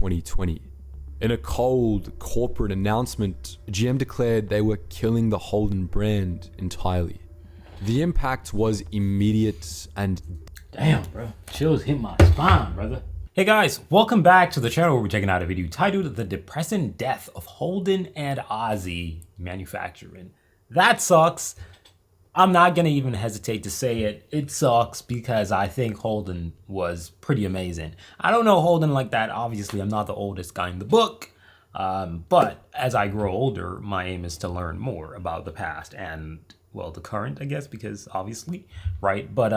2020. In a cold corporate announcement, GM declared they were killing the Holden brand entirely. The impact was immediate and... Damn, bro. Chills hit my spine, brother. Hey guys, welcome back to the channel where we're checking out a video titled The Depressing Death of Holden and Aussie Manufacturing. That sucks. I'm not gonna even hesitate to say it. It sucks because I think Holden was pretty amazing. I don't know Holden like that. Obviously, I'm not the oldest guy in the book. But as I grow older, my aim is to learn more about the past and, well, the current, I guess, because obviously, right? But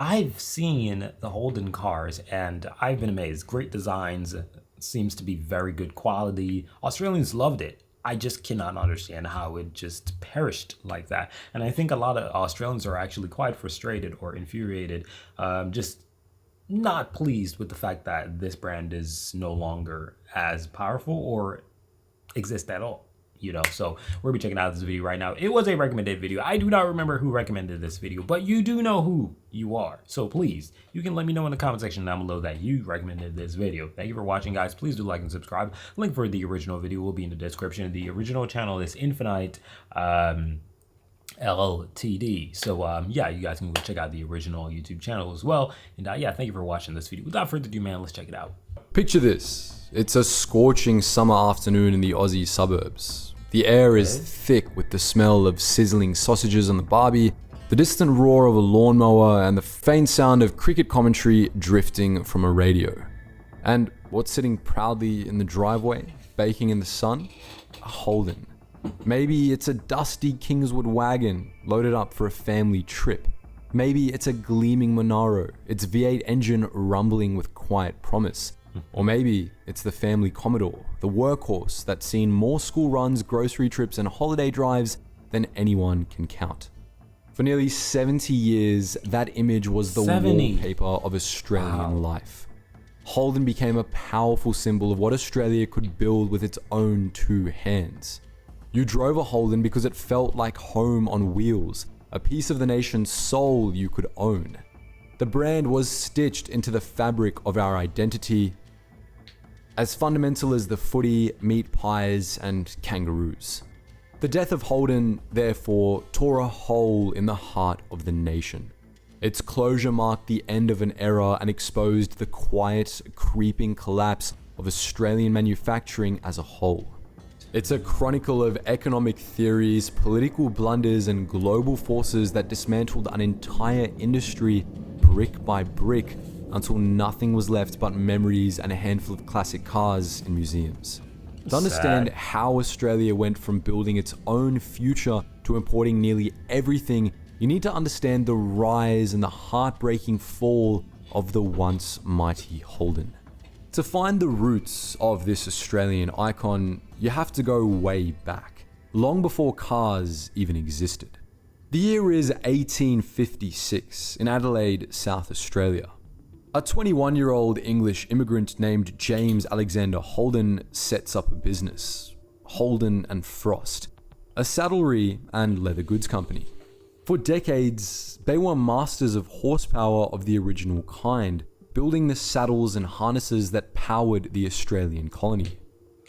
I've seen the Holden cars and I've been amazed. Great designs, seems to be very good quality. Australians loved it. I just cannot understand how it just perished like that. And I think a lot of Australians are actually quite frustrated or infuriated, just not pleased with the fact that this brand is no longer as powerful or exists at all. You know, so we're gonna be checking out this video right now. It was a recommended video. I do not remember who recommended this video, but you do know who you are. So please, you can let me know in the comment section down below that you recommended this video. Thank you for watching, guys. Please do like and subscribe. Link for the original video will be in the description. The original channel is Infinite LTD. So yeah, you guys can go check out the original YouTube channel as well. And yeah, thank you for watching this video. Without further ado, man, let's check it out. Picture this. It's a scorching summer afternoon in the Aussie suburbs. The air is thick with the smell of sizzling sausages on the barbie, the distant roar of a lawnmower, and the faint sound of cricket commentary drifting from a radio. And what's sitting proudly in the driveway, baking in the sun? A Holden. Maybe it's a dusty Kingswood wagon loaded up for a family trip. Maybe it's a gleaming Monaro, its V8 engine rumbling with quiet promise. Or maybe it's the family Commodore, the workhorse that's seen more school runs, grocery trips, and holiday drives than anyone can count. For nearly 70 years, that image was the wallpaper of Australian life. Holden became a powerful symbol of what Australia could build with its own two hands. You drove a Holden because it felt like home on wheels, a piece of the nation's soul you could own. The brand was stitched into the fabric of our identity, as fundamental as the footy, meat pies, and kangaroos. The death of Holden, therefore, tore a hole in the heart of the nation. Its closure marked the end of an era and exposed the quiet, creeping collapse of Australian manufacturing as a whole. It's a chronicle of economic theories, political blunders, and global forces that dismantled an entire industry brick by brick until nothing was left but memories and a handful of classic cars in museums. To understand how Australia went from building its own future to importing nearly everything, you need to understand the rise and the heartbreaking fall of the once mighty Holden. To find the roots of this Australian icon, you have to go way back, long before cars even existed. The year is 1856 in Adelaide, South Australia. A 21-year-old English immigrant named James Alexander Holden sets up a business, Holden and Frost, a saddlery and leather goods company. For decades, they were masters of horsepower of the original kind, building the saddles and harnesses that powered the Australian colony.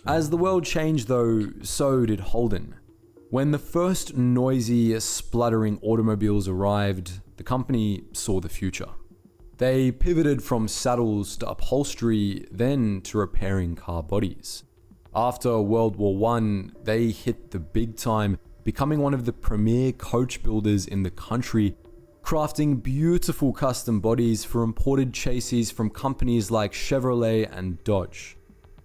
As the world changed though, so did Holden. When the first noisy, spluttering automobiles arrived, the company saw the future. They pivoted from saddles to upholstery, then to repairing car bodies. After World War I, they hit the big time, becoming one of the premier coach builders in the country, crafting beautiful custom bodies for imported chassis from companies like Chevrolet and Dodge.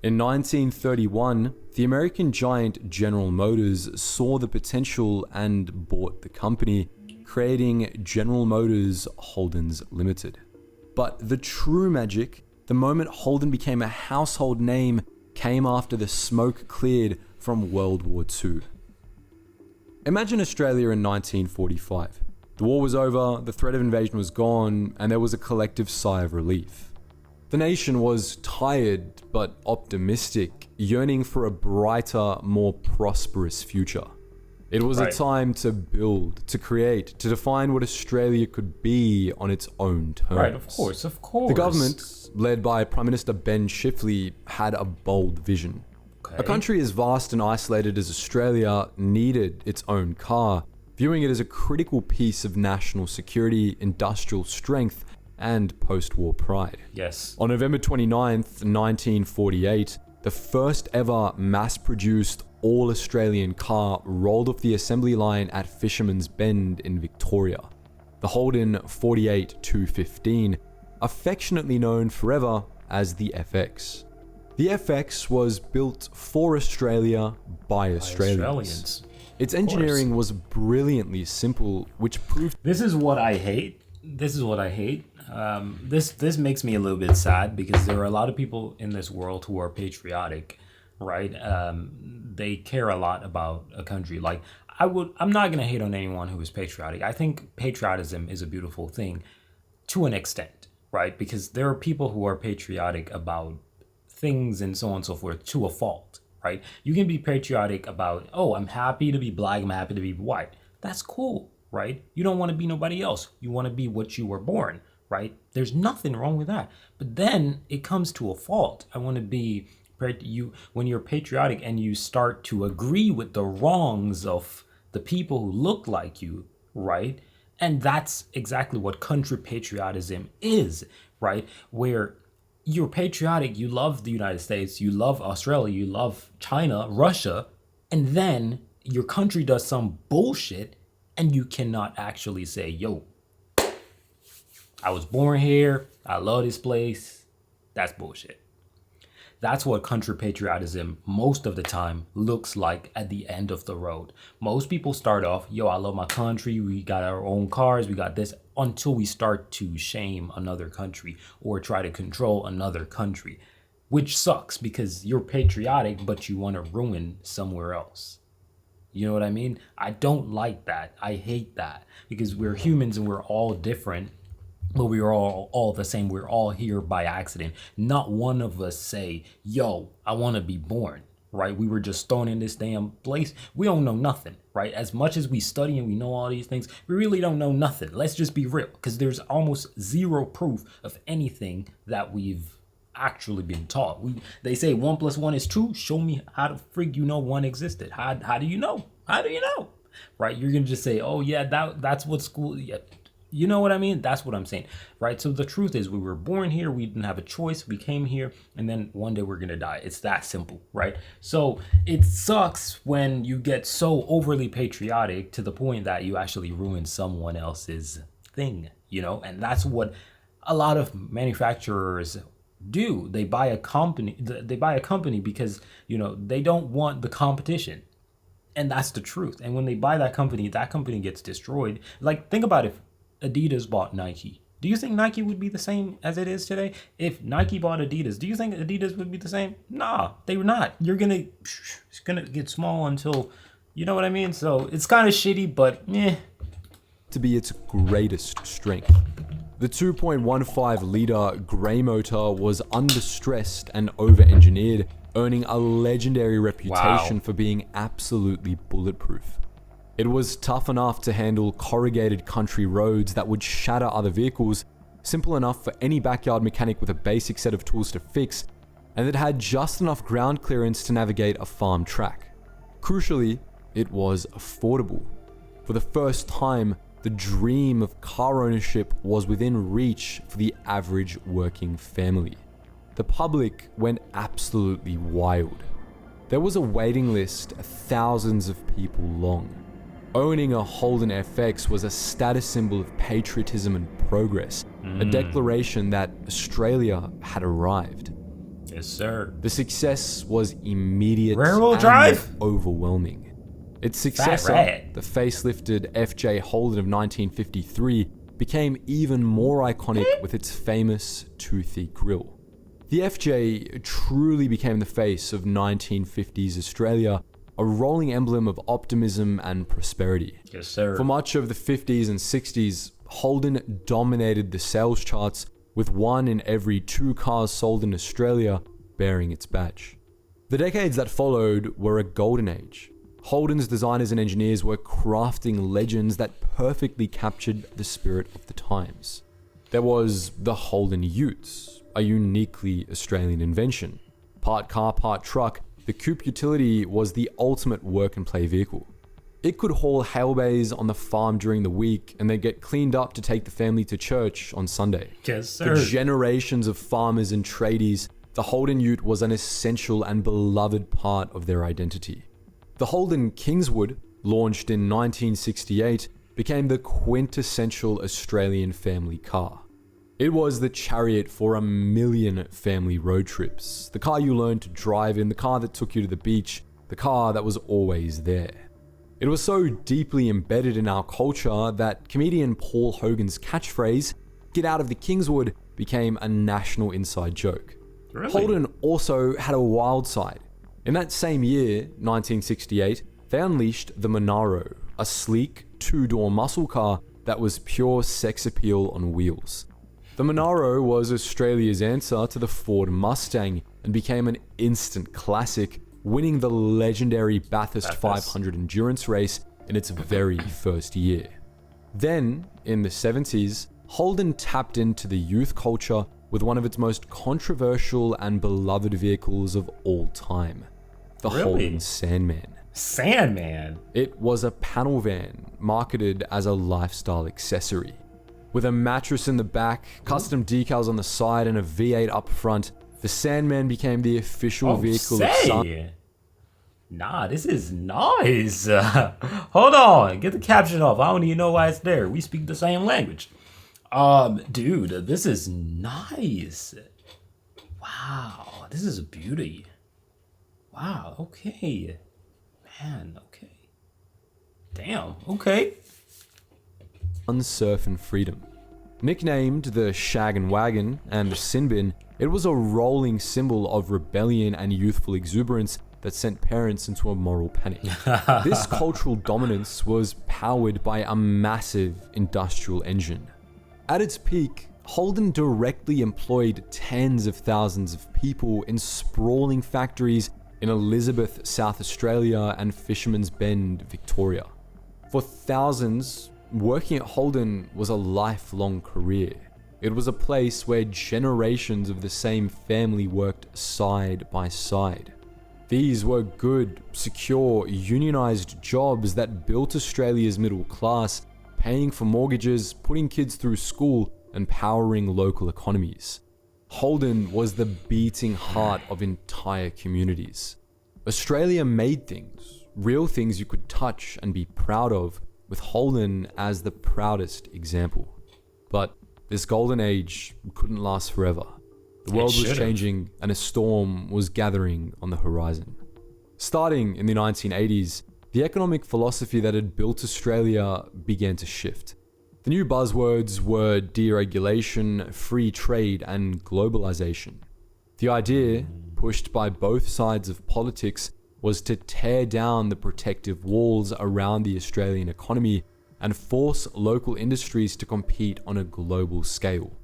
In 1931, the American giant General Motors saw the potential and bought the company, creating General Motors Holdens Limited. But the true magic, the moment Holden became a household name, came after the smoke cleared from World War II. Imagine Australia in 1945. The war was over, the threat of invasion was gone, and there was a collective sigh of relief. The nation was tired but optimistic, yearning for a brighter, more prosperous future. It was a Right. time to build, to create, to define what Australia could be on its own terms. Right, of course, of course. The government, led by Prime Minister Ben Chifley, had a bold vision. Okay. A country as vast and isolated as Australia needed its own car, viewing it as a critical piece of national security, industrial strength, and post-war pride. Yes. On November 29th, 1948, the first ever mass-produced all-Australian car rolled off the assembly line at Fisherman's Bend in Victoria. The Holden 48-215, affectionately known forever as the FX. The FX was built for Australia by Australians. Its engineering was brilliantly simple, which proved This is what I hate. This makes me a little bit sad because there are a lot of people in this world who are patriotic, right? They care a lot about a country. Like I'm not gonna hate on anyone who is patriotic. I think patriotism is a beautiful thing to an extent, right? Because there are people who are patriotic about things and so on and so forth to a fault, right? You can be patriotic about, oh, I'm happy to be black, I'm happy to be white. That's cool, right? You don't want to be nobody else. You want to be what you were born, right? There's nothing wrong with that. But then it comes to a fault. I want to be when you're patriotic and you start to agree with the wrongs of the people who look like you, right? And that's exactly what country patriotism is, right? Where you're patriotic, you love the United States, you love Australia, you love China, Russia, and then your country does some bullshit and you cannot actually say, yo, I was born here, I love this place. That's bullshit. That's what country patriotism most of the time looks like at the end of the road. Most people start off, yo, I love my country, we got our own cars, we got this, until we start to shame another country or try to control another country, which sucks because you're patriotic, but you want to ruin somewhere else. You know what I mean? I don't like that. I hate that because we're humans and we're all different. But we are all the same. We're all here by accident. Not one of us say, yo, I want to be born, right? We were just thrown in this damn place. We don't know nothing, right? As much as we study and we know all these things, we really don't know nothing. Let's just be real, because there's almost zero proof of anything that we've actually been taught. They say 1 + 1 is 2. Show me how the frig you know one existed. How do you know? How do you know? Right? You're going to just say, oh, yeah, that's what school... Yeah. You know what I mean? That's what I'm saying, right? So the truth is we were born here. We didn't have a choice. We came here and then one day we're going to die. It's that simple, right? So it sucks when you get so overly patriotic to the point that you actually ruin someone else's thing, you know? And that's what a lot of manufacturers do. They buy a company because, you know, they don't want the competition. And that's the truth. And when they buy that company gets destroyed. Like, think about if Adidas bought Nike. Do you think Nike would be the same as it is today? If Nike bought Adidas, do you think Adidas would be the same? Nah, they were not. It's gonna get small until, you know what I mean? So it's kind of shitty, but to be its greatest strength. The 2.15 litre grey motor was under-stressed and over-engineered, earning a legendary reputation for being absolutely bulletproof. It was tough enough to handle corrugated country roads that would shatter other vehicles, simple enough for any backyard mechanic with a basic set of tools to fix, and it had just enough ground clearance to navigate a farm track. Crucially, it was affordable. For the first time, the dream of car ownership was within reach for the average working family. The public went absolutely wild. There was a waiting list thousands of people long. Owning a Holden FX was a status symbol of patriotism and progress, a declaration that Australia had arrived. Yes, sir. The success was immediate Rear-wheel and drive? overwhelming. Its successor, the facelifted FJ Holden of 1953, became even more iconic with its famous toothy grille. The FJ truly became the face of 1950s Australia, a rolling emblem of optimism and prosperity. Yes, sir. For much of the 50s and 60s, Holden dominated the sales charts, with 1 in every 2 cars sold in Australia bearing its badge. The decades that followed were a golden age. Holden's designers and engineers were crafting legends that perfectly captured the spirit of the times. There was the Holden Ute, a uniquely Australian invention. Part car, part truck, the coupe utility was the ultimate work and play vehicle. It could haul hail bays on the farm during the week and then get cleaned up to take the family to church on Sunday. Yes, sir. For generations of farmers and tradies, the Holden Ute was an essential and beloved part of their identity. The Holden Kingswood, launched in 1968, became the quintessential Australian family car. It was the chariot for 1 million family road trips, the car you learned to drive in, the car that took you to the beach, the car that was always there. It was so deeply embedded in our culture that comedian Paul Hogan's catchphrase, "Get out of the Kingswood," became a national inside joke. Really? Holden also had a wild side. In that same year, 1968, they unleashed the Monaro, a sleek, two-door muscle car that was pure sex appeal on wheels. The Monaro was Australia's answer to the Ford Mustang and became an instant classic, winning the legendary Bathurst 500 endurance race in its very first year. Then, in the 70s, Holden tapped into the youth culture with one of its most controversial and beloved vehicles of all time, the Holden Sandman. Sandman? It was a panel van marketed as a lifestyle accessory. With a mattress in the back, custom decals on the side, and a V8 up front, the Sandman became the official vehicle of Sun. Nah, this is nice. Hold on, get the caption off. I don't even know why it's there. We speak the same language. Dude, this is nice. Wow, this is a beauty. Wow, okay. Man, okay. Damn, okay. Surf and freedom. Nicknamed the Shag and Wagon and the Sin Bin, it was a rolling symbol of rebellion and youthful exuberance that sent parents into a moral panic. This cultural dominance was powered by a massive industrial engine. At its peak, Holden directly employed tens of thousands of people in sprawling factories in Elizabeth, South Australia, and Fisherman's Bend, Victoria. For thousands, working at Holden was a lifelong career. It was a place where generations of the same family worked side by side. These were good, secure, unionized jobs that built Australia's middle class, paying for mortgages, putting kids through school, and powering local economies. Holden was the beating heart of entire communities. Australia made things, real things you could touch and be proud of, with Holden as the proudest example. But this golden age couldn't last forever. The world was changing and a storm was gathering on the horizon. Starting in the 1980s, the economic philosophy that had built Australia began to shift. The new buzzwords were deregulation, free trade, and globalization. The idea, pushed by both sides of politics, was to tear down the protective walls around the Australian economy and force local industries to compete on a global scale.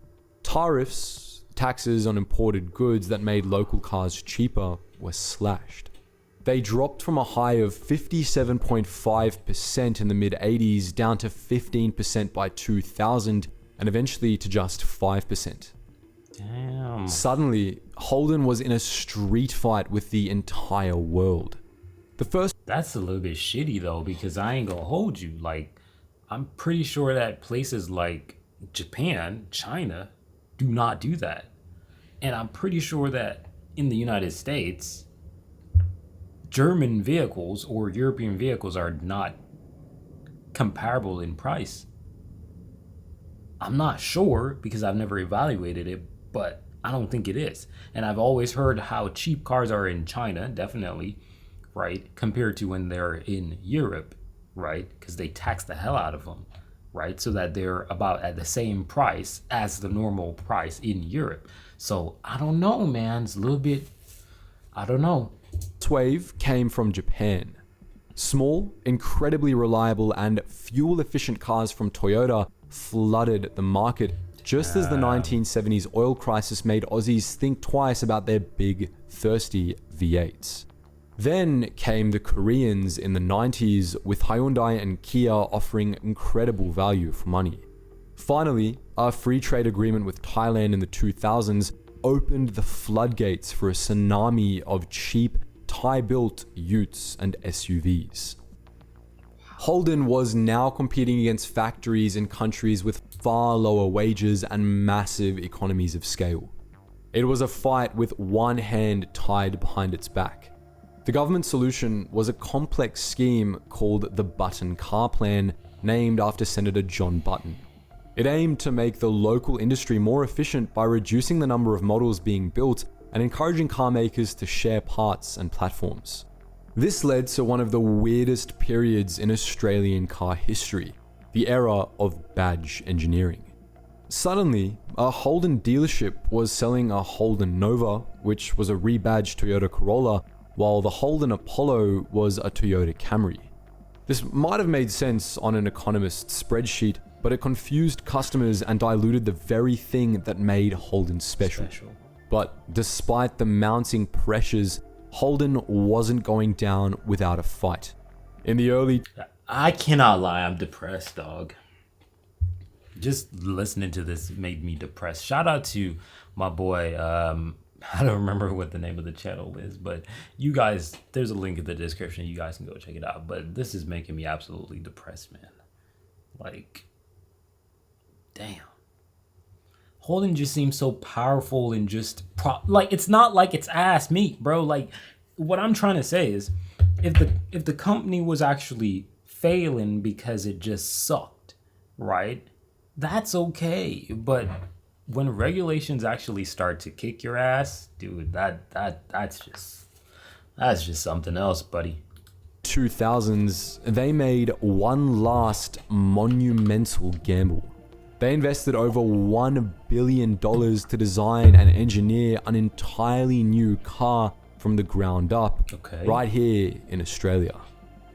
Tariffs, taxes on imported goods that made local cars cheaper, were slashed. They dropped from a high of 57.5% in the mid-80s down to 15% by 2000 and eventually to just 5%. Damn. Suddenly, Holden was in a street fight with the entire world. That's a little bit shitty though, because I ain't gonna hold you. Like, I'm pretty sure that places like Japan, China, do not do that. And I'm pretty sure that in the United States, German vehicles or European vehicles are not comparable in price. I'm not sure because I've never evaluated it, but I don't think it is. And I've always heard how cheap cars are in China, definitely, right? Compared to when they're in Europe, right? Because they tax the hell out of them, right? So that they're about at the same price as the normal price in Europe. So I don't know, man. It's a little bit, I don't know. This wave came from Japan. Small, incredibly reliable, and fuel-efficient cars from Toyota flooded the market just as the 1970s oil crisis made Aussies think twice about their big, thirsty V8s. Then came the Koreans in the 90s, with Hyundai and Kia offering incredible value for money. Finally, a free trade agreement with Thailand in the 2000s opened the floodgates for a tsunami of cheap Thai-built utes and SUVs. Holden was now competing against factories in countries with far lower wages and massive economies of scale. It was a fight with one hand tied behind its back. The government solution was a complex scheme called the Button Car Plan, named after Senator John Button. It aimed to make the local industry more efficient by reducing the number of models being built and encouraging car makers to share parts and platforms. This led to one of the weirdest periods in Australian car history, the era of badge engineering. Suddenly, a Holden dealership was selling a Holden Nova, which was a rebadged Toyota Corolla, while the Holden Apollo was a Toyota Camry. This might have made sense on an economist's spreadsheet, but it confused customers and diluted the very thing that made Holden special. But despite the mounting pressures, Holden wasn't going down without a fight. In the early... I cannot lie, I'm depressed, dog. Just listening to this made me depressed. Shout out to my boy, I don't remember what the name of the channel is, but you guys, there's a link in the description. You guys can go check it out. But this is making me absolutely depressed, man. Like, damn. Holden just seems so powerful and just like, it's not like it's ass meat, bro. Like, what I'm trying to say is, if the company was actually failing because it just sucked, right? That's okay. But when regulations actually start to kick your ass, dude, that's just something else, buddy. 2000s, they made one last monumental gamble. They invested over $1 billion to design and engineer an entirely new car from the ground up, right here in Australia.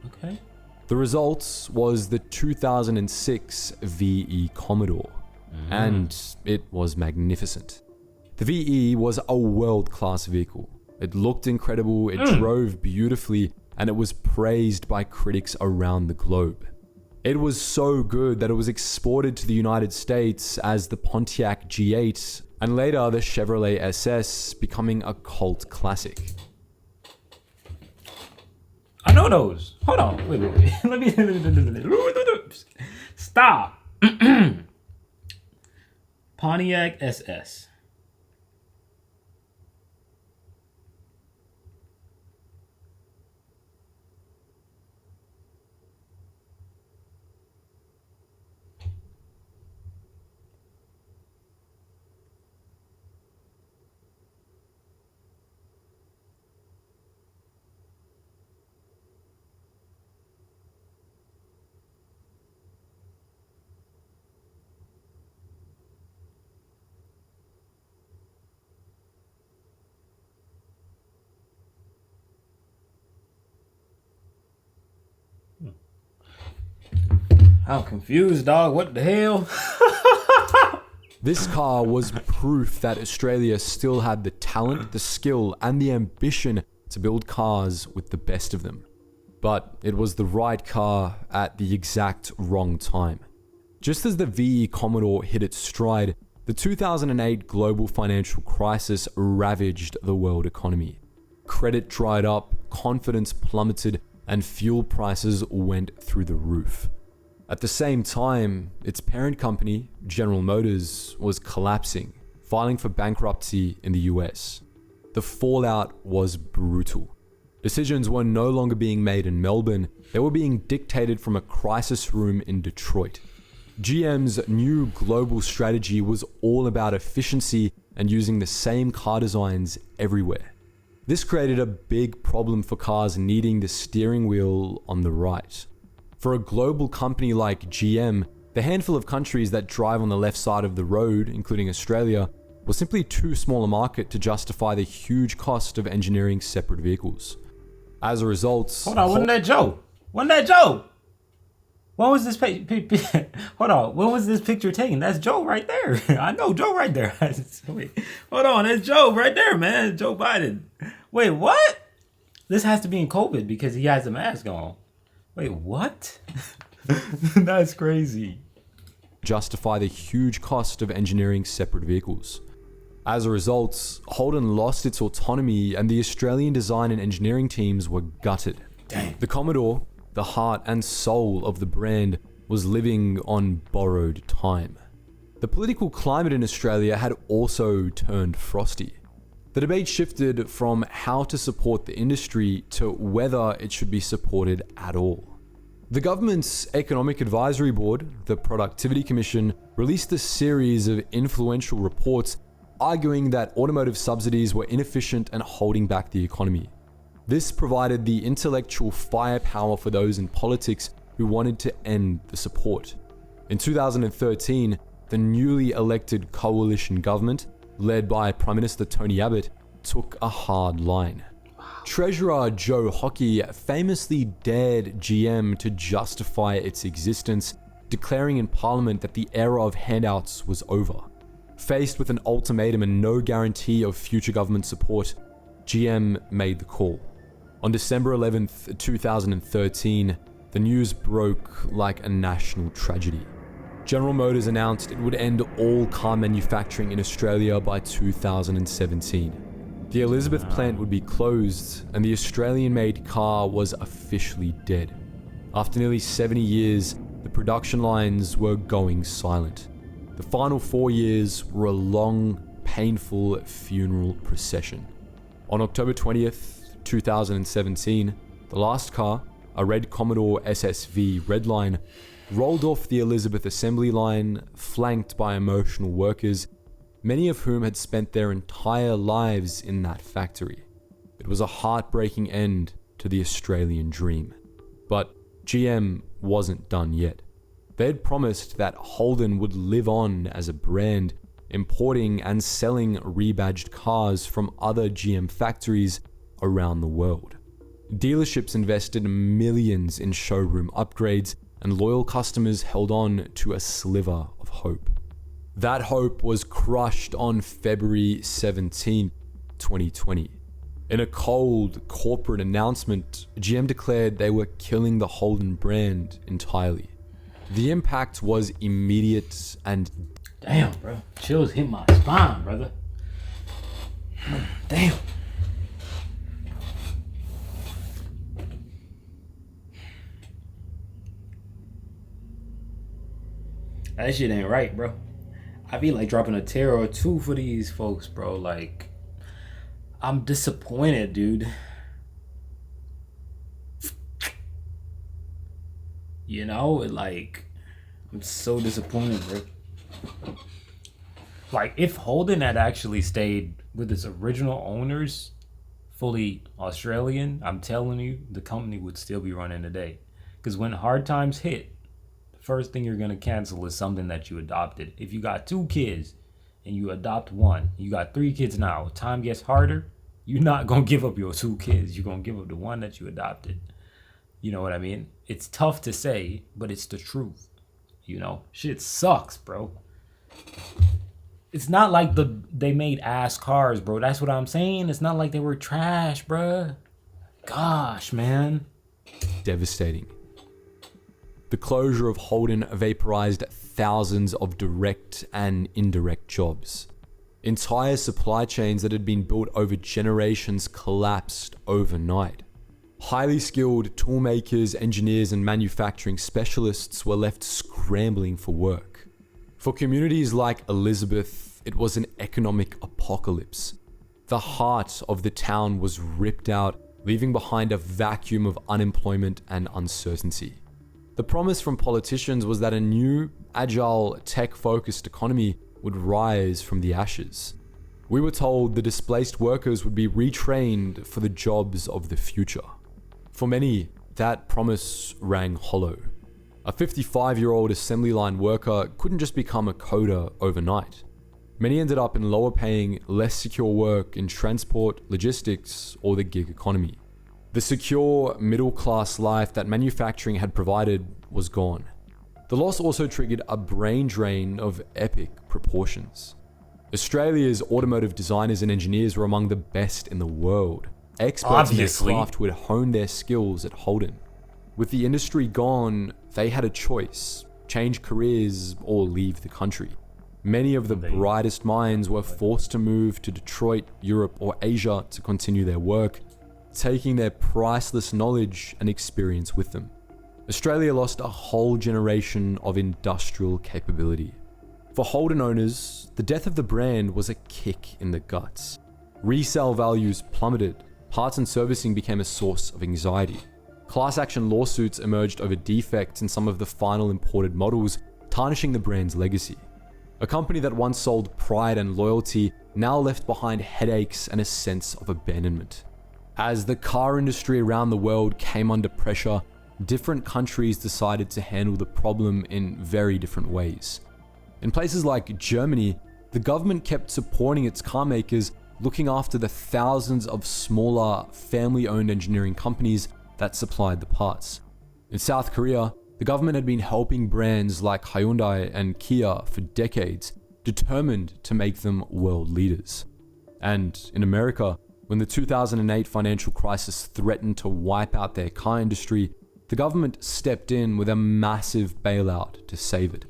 Okay. The result was the 2006 VE Commodore, and it was magnificent. The VE was a world-class vehicle. It looked incredible, it drove beautifully, and it was praised by critics around the globe. It was so good that it was exported to the United States as the Pontiac G8, and later the Chevrolet SS, becoming a cult classic. I know those. Hold on. Wait. Let me stop. Pontiac SS. I'm confused, dog. What the hell? This car was proof that Australia still had the talent, the skill, and the ambition to build cars with the best of them. But it was the right car at the exact wrong time. Just as the VE Commodore hit its stride, the 2008 global financial crisis ravaged the world economy. Credit dried up, confidence plummeted, and fuel prices went through the roof. At the same time, its parent company, General Motors, was collapsing, filing for bankruptcy in the US. The fallout was brutal. Decisions were no longer being made in Melbourne, they were being dictated from a crisis room in Detroit. GM's new global strategy was all about efficiency and using the same car designs everywhere. This created a big problem for cars needing the steering wheel on the right. For a global company like GM, the handful of countries that drive on the left side of the road, including Australia, was simply too small a market to justify the huge cost of engineering separate vehicles. As a result... Hold on, wasn't that Joe? Wasn't that Joe? When was this hold on, when was this picture taken? That's Joe right there. I know Joe right there. Wait, hold on, that's Joe right there, man. Joe Biden. Wait, what? This has to be in COVID because he has a mask on. Wait, what? That's crazy. Justify the huge cost of engineering separate vehicles. As a result, Holden lost its autonomy and the Australian design and engineering teams were gutted. Dang. The Commodore, the heart and soul of the brand, was living on borrowed time. The political climate in Australia had also turned frosty. The debate shifted from how to support the industry to whether it should be supported at all. The government's Economic Advisory Board, the Productivity Commission, released a series of influential reports arguing that automotive subsidies were inefficient and holding back the economy. This provided the intellectual firepower for those in politics who wanted to end the support. In 2013, the newly elected coalition government, led by Prime Minister Tony Abbott, took a hard line. Treasurer Joe Hockey famously dared GM to justify its existence, declaring in Parliament that the era of handouts was over. Faced with an ultimatum and no guarantee of future government support, GM made the call. On December 11th, 2013, the news broke like a national tragedy. General Motors announced it would end all car manufacturing in Australia by 2017. The Elizabeth plant would be closed, and the Australian-made car was officially dead. After nearly 70 years, the production lines were going silent. The final 4 years were a long, painful funeral procession. On October 20th, 2017, the last car, a red Commodore SSV Redline, rolled off the Elizabeth assembly line, flanked by emotional workers, many of whom had spent their entire lives in that factory. It was a heartbreaking end to the Australian dream. But GM wasn't done yet. They had promised that Holden would live on as a brand, importing and selling rebadged cars from other GM factories around the world. Dealerships invested millions in showroom upgrades, and loyal customers held on to a sliver of hope. That hope was crushed on February 17, 2020. In a cold corporate announcement, GM declared they were killing the Holden brand entirely. The impact was immediate and... Damn, bro. Chills hit my spine, brother. Damn. That shit ain't right, bro. I be like dropping a tear or two for these folks, bro. Like, I'm disappointed, dude. You know, like, I'm so disappointed, bro. Like, if Holden had actually stayed with its original owners, fully Australian, I'm telling you, the company would still be running today. Because when hard times hit, first thing you're going to cancel is something that you adopted. If you got 2 kids and you adopt 1, you got 3 kids now, time gets harder, you're not going to give up your 2 kids. You're going to give up the one that you adopted. You know what I mean? It's tough to say, but it's the truth. You know, shit sucks, bro. It's not like they made ass cars, bro. That's what I'm saying. It's not like they were trash, bro. Gosh, man. Devastating. The closure of Holden vaporized thousands of direct and indirect jobs. Entire supply chains that had been built over generations collapsed overnight. Highly skilled toolmakers, engineers, and manufacturing specialists were left scrambling for work. For communities like Elizabeth, it was an economic apocalypse. The heart of the town was ripped out, leaving behind a vacuum of unemployment and uncertainty. The promise from politicians was that a new, agile, tech-focused economy would rise from the ashes. We were told the displaced workers would be retrained for the jobs of the future. For many, that promise rang hollow. A 55-year-old assembly line worker couldn't just become a coder overnight. Many ended up in lower-paying, less secure work in transport, logistics, or the gig economy. The secure, middle-class life that manufacturing had provided was gone. The loss also triggered a brain drain of epic proportions. Australia's automotive designers and engineers were among the best in the world. experts in their Obviously. craft would hone their skills at Holden. With the industry gone, they had a choice: change careers or leave the country. Many of the brightest minds were forced to move to Detroit, Europe, or Asia to continue their work, taking their priceless knowledge and experience with them. Australia lost a whole generation of industrial capability. For Holden owners, the death of the brand was a kick in the guts. Resale values plummeted, parts and servicing became a source of anxiety. Class action lawsuits emerged over defects in some of the final imported models, tarnishing the brand's legacy. A company that once sold pride and loyalty now left behind headaches and a sense of abandonment. As the car industry around the world came under pressure, different countries decided to handle the problem in very different ways. In places like Germany, the government kept supporting its car makers, looking after the thousands of smaller, family-owned engineering companies that supplied the parts. In South Korea, the government had been helping brands like Hyundai and Kia for decades, determined to make them world leaders. And in America, when the 2008 financial crisis threatened to wipe out their car industry, the government stepped in with a massive bailout to save it.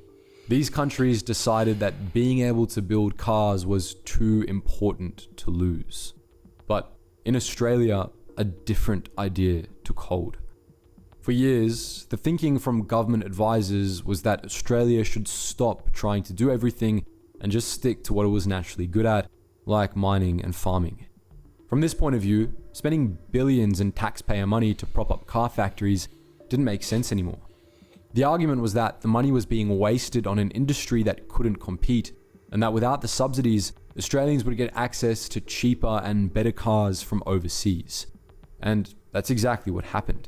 These countries decided that being able to build cars was too important to lose. But in Australia, a different idea took hold. For years, the thinking from government advisors was that Australia should stop trying to do everything and just stick to what it was naturally good at, like mining and farming. From this point of view, spending billions in taxpayer money to prop up car factories didn't make sense anymore. The argument was that the money was being wasted on an industry that couldn't compete, and that without the subsidies, Australians would get access to cheaper and better cars from overseas. And that's exactly what happened.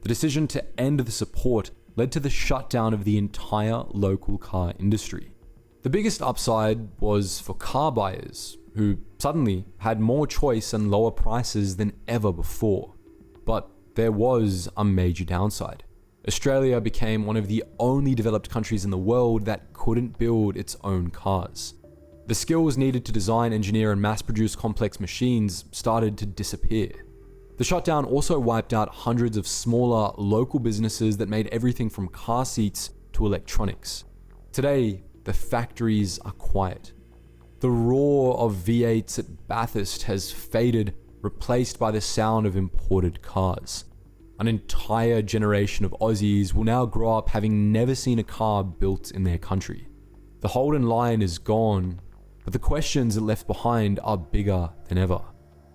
The decision to end the support led to the shutdown of the entire local car industry. The biggest upside was for car buyers, who suddenly had more choice and lower prices than ever before. But there was a major downside. Australia became one of the only developed countries in the world that couldn't build its own cars. The skills needed to design, engineer, and mass-produce complex machines started to disappear. The shutdown also wiped out hundreds of smaller, local businesses that made everything from car seats to electronics. Today, the factories are quiet. The roar of V8s at Bathurst has faded, replaced by the sound of imported cars. An entire generation of Aussies will now grow up having never seen a car built in their country. The Holden line is gone, but the questions it left behind are bigger than ever,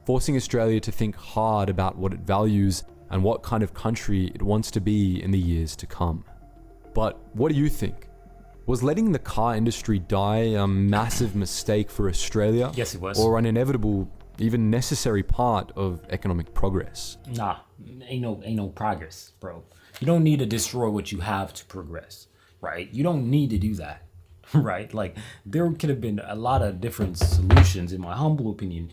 forcing Australia to think hard about what it values and what kind of country it wants to be in the years to come. But what do you think? Was letting the car industry die a massive mistake for Australia? Yes, it was. Or an inevitable, even necessary part of economic progress? Nah, ain't no progress, bro. You don't need to destroy what you have to progress, right? You don't need to do that, right? Like, there could have been a lot of different solutions, in my humble opinion,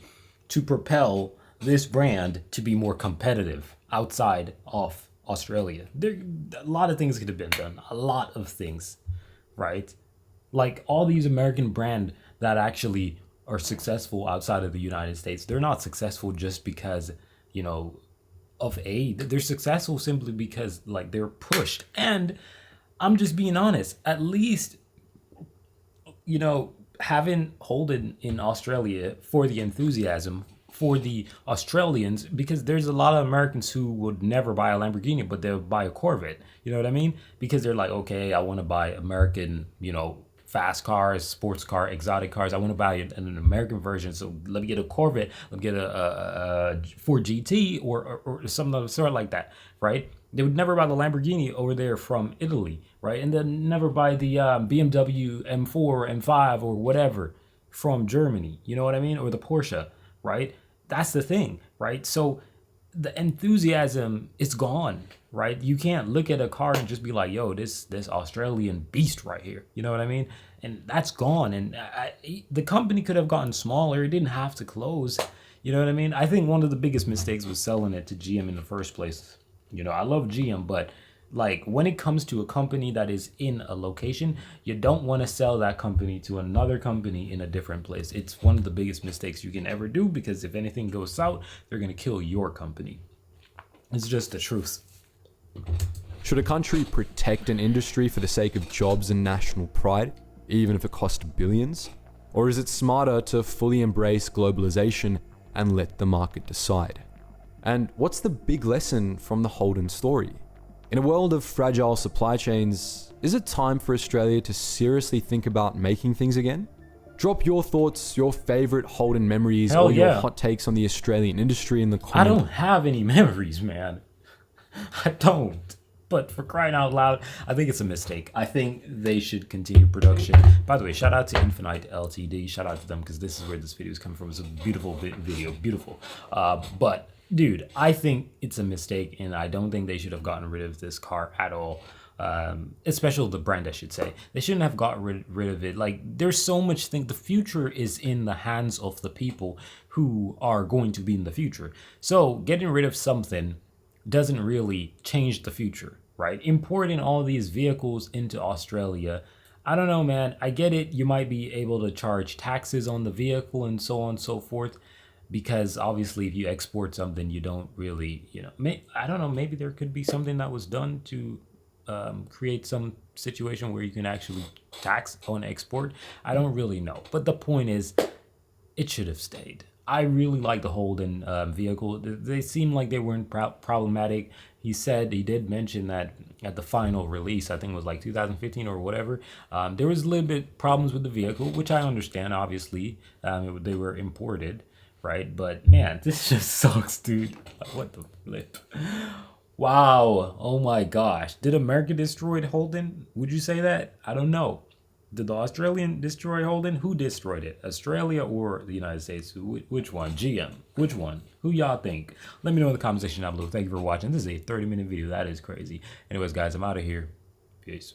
to propel this brand to be more competitive outside of Australia. A lot of things could have been done. A lot of things, right? Like, all these American brands that actually are successful outside of the United States, they're not successful just because, of aid. They're successful simply because, like, they're pushed. And I'm just being honest, at least, having Holden in Australia for the enthusiasm, for the Australians, because there's a lot of Americans who would never buy a Lamborghini, but they'll buy a Corvette. You know what I mean? Because they're like, okay, I want to buy American, fast cars, sports car, exotic cars. I want to buy an American version. So let me get a Corvette. Let me get a Ford GT or something of the sort like that, right? They would never buy the Lamborghini over there from Italy, right? And then never buy the BMW M4 or M5 or whatever from Germany. You know what I mean? Or the Porsche, right? That's the thing, right? So the enthusiasm is gone, right? You can't look at a car and just be like, yo, this Australian beast right here. You know what I mean? And that's gone. And the company could have gotten smaller. It didn't have to close. You know what I mean? I think one of the biggest mistakes was selling it to GM in the first place. I love GM, but Like when it comes to a company that is in a location, you don't want to sell that company to another company in a different place. It's one of the biggest mistakes you can ever do, because if anything goes south, they're going to kill your company. It's just the truth. Should a country protect an industry for the sake of jobs and national pride, even if it costs billions? Or is it smarter to fully embrace globalization and let the market decide? And what's the big lesson from the Holden story? In a world of fragile supply chains, is it time for Australia to seriously think about making things again? Drop your thoughts, your favorite Holden memories, Hell or your yeah. hot takes on the Australian industry in the I comments. don't have any memories, man. I don't. But for crying out loud, I think it's a mistake. I think they should continue production. By the way, shout out to Infinite LTD. Shout out to them, because this is where this video is coming from. It's a beautiful video, beautiful. But dude, I think it's a mistake, and I don't think they should have gotten rid of this car at all. Especially the brand, I should say. They shouldn't have got rid of it. Like, there's so much thing. The future is in the hands of the people who are going to be in the future. So getting rid of something doesn't really change the future, right? Importing all these vehicles into Australia, I don't know, man. I get it. You might be able to charge taxes on the vehicle and so on and so forth, because obviously if you export something, you don't really, I don't know, maybe there could be something that was done to create some situation where you can actually tax on export. I don't really know. But the point is, it should have stayed. I really like the Holden vehicle. They seem like they weren't problematic. He did mention that at the final release, I think it was like 2015 or whatever, there was a little bit problems with the vehicle, which I understand, obviously. They were imported, right? But man, this just sucks, dude. What the flip? Wow. Oh my gosh. Did America destroy Holden? Would you say that? I don't know. Did the Australian destroy Holden? Who destroyed it? Australia or the United States? Which one? GM? Which one? Who y'all think? Let me know in the comment section down below. Thank you for watching. This is a 30-minute video. That is crazy. Anyways, guys, I'm out of here. Peace.